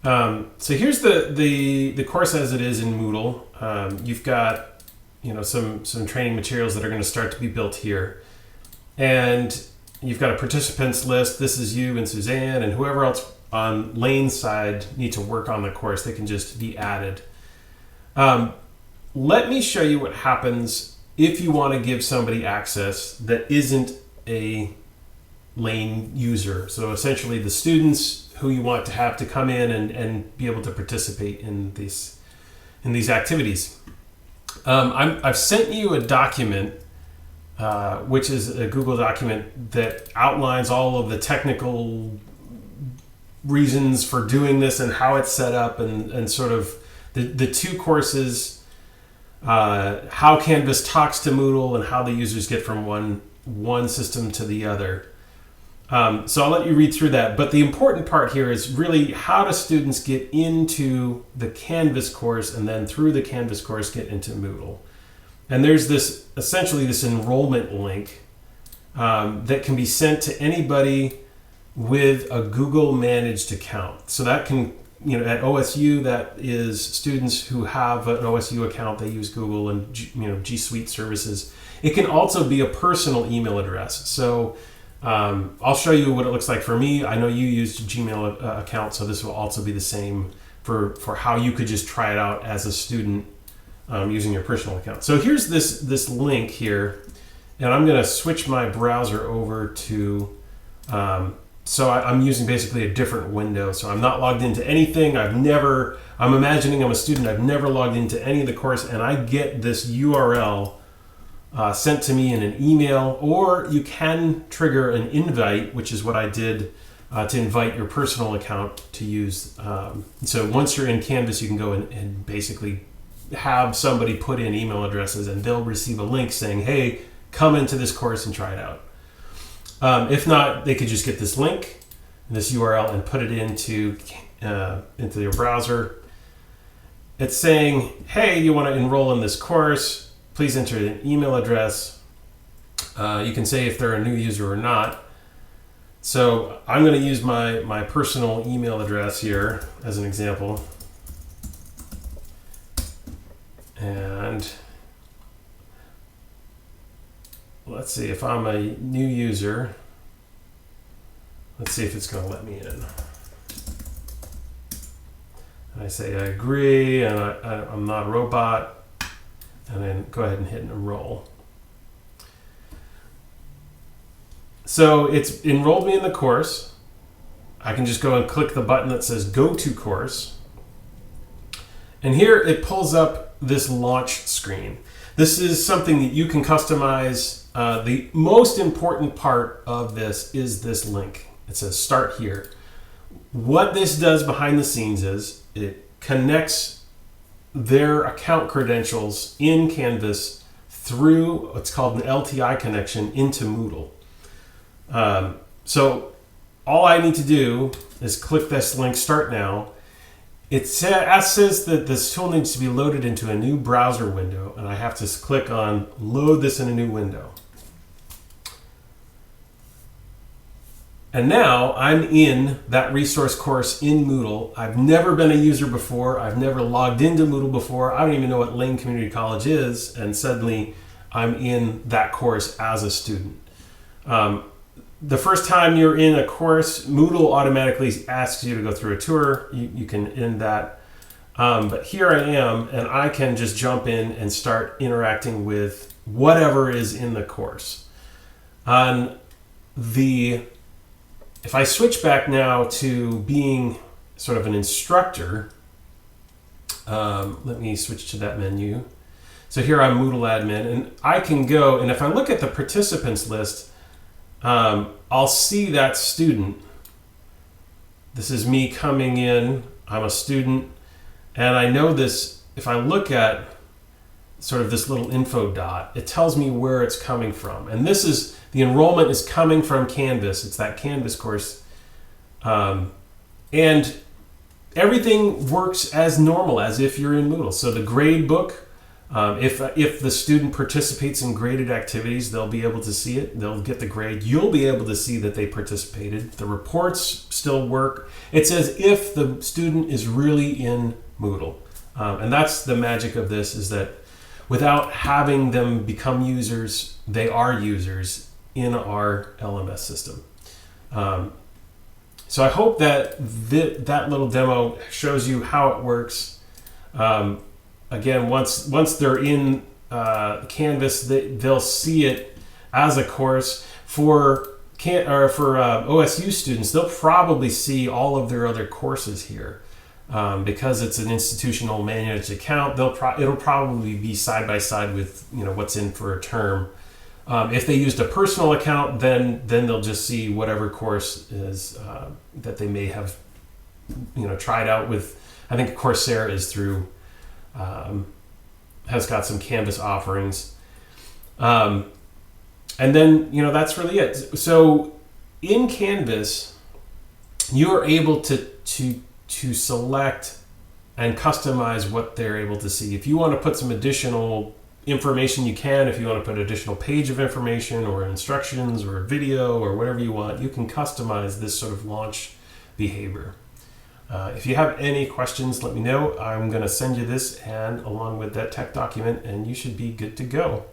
So here's the course as it is in Moodle. You've got some training materials that are going to start to be built here, and you've got a participants list. This is you and Suzanne and whoever else on Lane's side need to work on the course. They can just be added. Let me show you what happens if you want to give somebody access that isn't a Lane user. So essentially the students who you want to have to come in and be able to participate in these activities. I've sent you a document, which is a Google document that outlines all of the technical reasons for doing this and how it's set up and sort of the two courses, how Canvas talks to Moodle and how the users get from one system to the other. So I'll let you read through that. But the important part here is really how do students get into the Canvas course and then through the Canvas course get into Moodle. And there's essentially this enrollment link that can be sent to anybody with a Google managed account. So that can, at OSU, that is students who have an OSU account, they use Google and G Suite services. It can also be a personal email address. So I'll show you what it looks like for me. I know you used a Gmail account, so this will also be the same for how you could just try it out as a student using your personal account. So here's this link here, and I'm going to switch my browser over to, so I'm using basically a different window. So I'm not logged into anything. I'm imagining I'm a student. I've never logged into any of the course, and I get this URL sent to me in an email, or you can trigger an invite, which is what I did to invite your personal account to use. So once you're in Canvas, you can go and basically have somebody put in email addresses and they'll receive a link saying, hey, come into this course and try it out. If not, they could just get this link, this URL, and put it into your browser. It's saying, hey, you want to enroll in this course, please enter an email address. You can say if they're a new user or not. So I'm going to use my personal email address here as an example. And let's see if I'm a new user. Let's see if it's going to let me in. I say I agree, and I'm not a robot. And then go ahead and hit enroll. So it's enrolled me in the course. I can just go and click the button that says go to course. And here it pulls up this launch screen. This is something that you can customize. The most important part of this is this link. It says start here. What this does behind the scenes is it connects their account credentials in Canvas through what's called an LTI connection into Moodle. So all I need to do is click this link, start now. It says that this tool needs to be loaded into a new browser window, and I have to click on load this in a new window. And now I'm in that resource course in Moodle. I've never been a user before. I've never logged into Moodle before. I don't even know what Lane Community College is. And suddenly I'm in that course as a student. The first time you're in a course, Moodle automatically asks you to go through a tour. You can end that. But here I am, and I can just jump in and start interacting with whatever is in the course. If I switch back now to being sort of an instructor, let me switch to that menu. So here I'm Moodle admin, and I can go, and if I look at the participants list, I'll see that student. This is me coming in. I'm a student, and I know this. If I look at sort of this little info dot, it tells me where it's coming from. And this is, the enrollment is coming from Canvas. It's that Canvas course. And everything works as normal, as if you're in Moodle. So the grade book If the student participates in graded activities, they'll be able to see it. They'll get the grade. You'll be able to see that they participated. The reports still work. It's as if the student is really in Moodle. And that's the magic of this, is that without having them become users, they are users in our LMS system. So I hope that that little demo shows you how it works. Again, once they're in Canvas, they'll see it as a course. For OSU students, they'll probably see all of their other courses here. Because it's an institutional managed account, it'll probably be side by side with what's in for a term. If they used a personal account, then they'll just see whatever course is that they may have tried out with. I think Coursera is through has got some Canvas offerings, and then that's really it. So in Canvas, you are able to select and customize what they're able to see. If you want to put some additional information, you can. If you want to put additional page of information or instructions or video or whatever you want, you can customize this sort of launch behavior. If you have any questions, let me know. I'm going to send you this and along with that tech document, and you should be good to go.